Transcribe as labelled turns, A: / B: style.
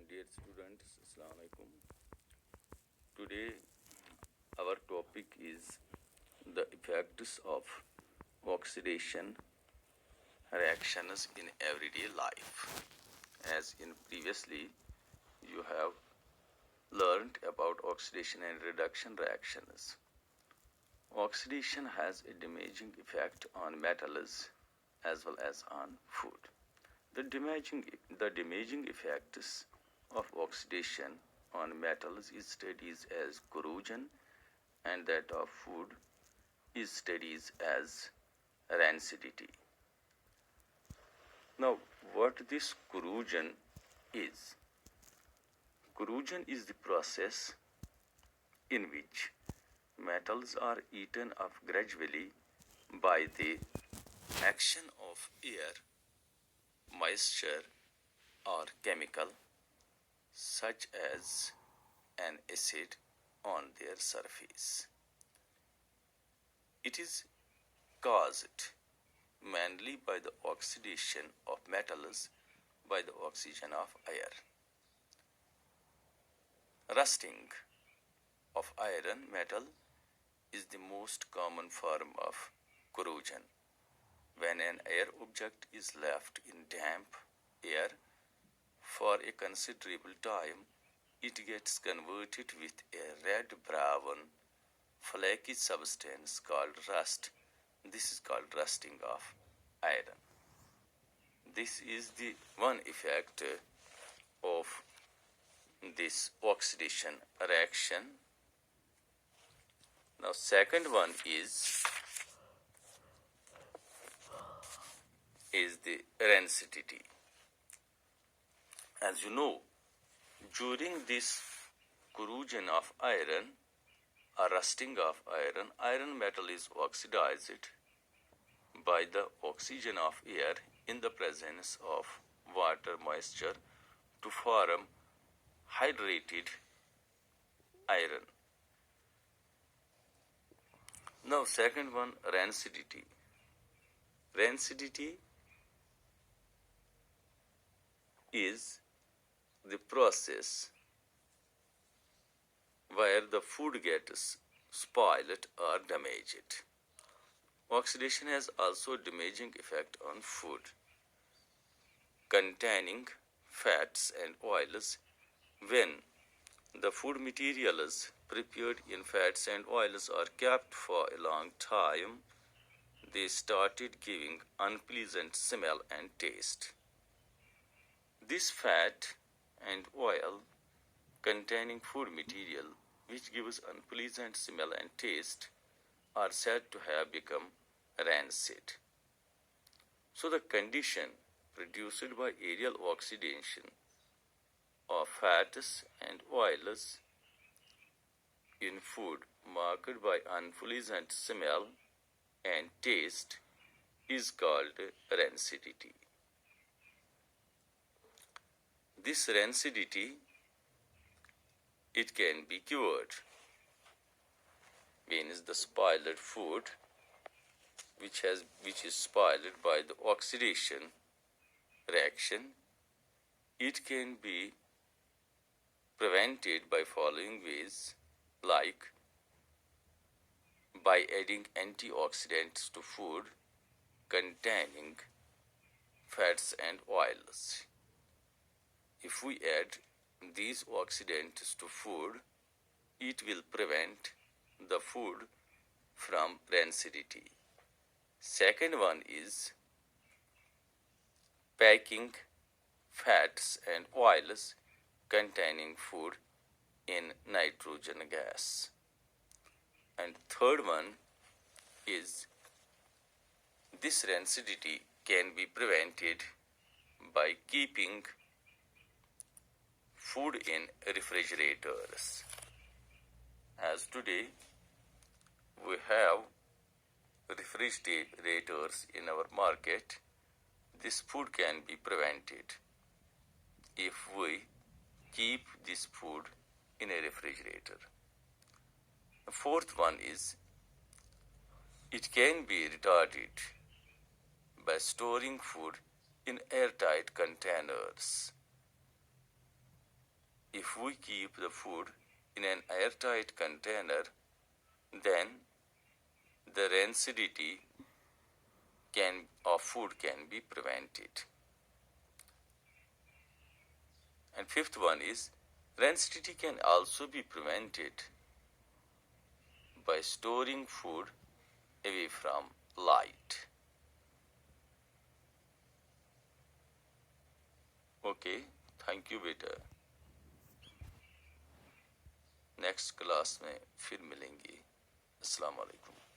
A: Dear students, Assalamu alaikum. Today our topic is the effects of oxidation reactions in everyday life. As in previously you have learned about oxidation and reduction reactions. Oxidation has a damaging effect on metals as well as on food. The damaging effects of oxidation on metals is studied as corrosion, and that of food is studied as rancidity. Now, what this corrosion is? Corrosion is the process in which metals are eaten up gradually by the action of air, moisture, or chemical such as an acid on their surface. It is caused mainly by the oxidation of metals by the oxygen of air. Rusting of iron metal is the most common form of corrosion. When an air object is left in damp air for a considerable time, it gets converted with a red-brown flaky substance called rust. This is called rusting of iron. This is the one effect of this oxidation reaction. Now, second one is the rancidity. As you know, during this corrosion of iron or rusting of iron, iron metal is oxidized by the oxygen of air in the presence of water moisture to form hydrated iron. Now, second one, rancidity. Rancidity is the process where the food gets spoiled or damaged. Oxidation has also a damaging effect on food containing fats and oils. When the food materials prepared in fats and oils are kept for a long time, they started giving unpleasant smell and taste. This fat and oil containing food material which gives unpleasant smell and taste are said to have become rancid. So the condition produced by aerial oxidation of fats and oils in food marked by unpleasant smell and taste is called rancidity. This rancidity, it can be cured, means the spoiled food which is spoiled by the oxidation reaction, it can be prevented by following ways, like by adding antioxidants to food containing fats and oils. If we add these oxidants to food, it will prevent the food from rancidity. Second one is packing fats and oils containing food in nitrogen gas. And third one is this rancidity can be prevented by keeping food in refrigerators. As today we have refrigerators in our market, this food can be prevented if we keep this food in a refrigerator. The fourth one is it can be retarded by storing food in airtight containers. if we keep the food in an airtight container, then the rancidity of food can be prevented. And fifth one is, rancidity can also be prevented by storing food away from light. Okay, thank you बेटा. Next class में फिर मिलेंगे. अस्सलाम वालेकुम.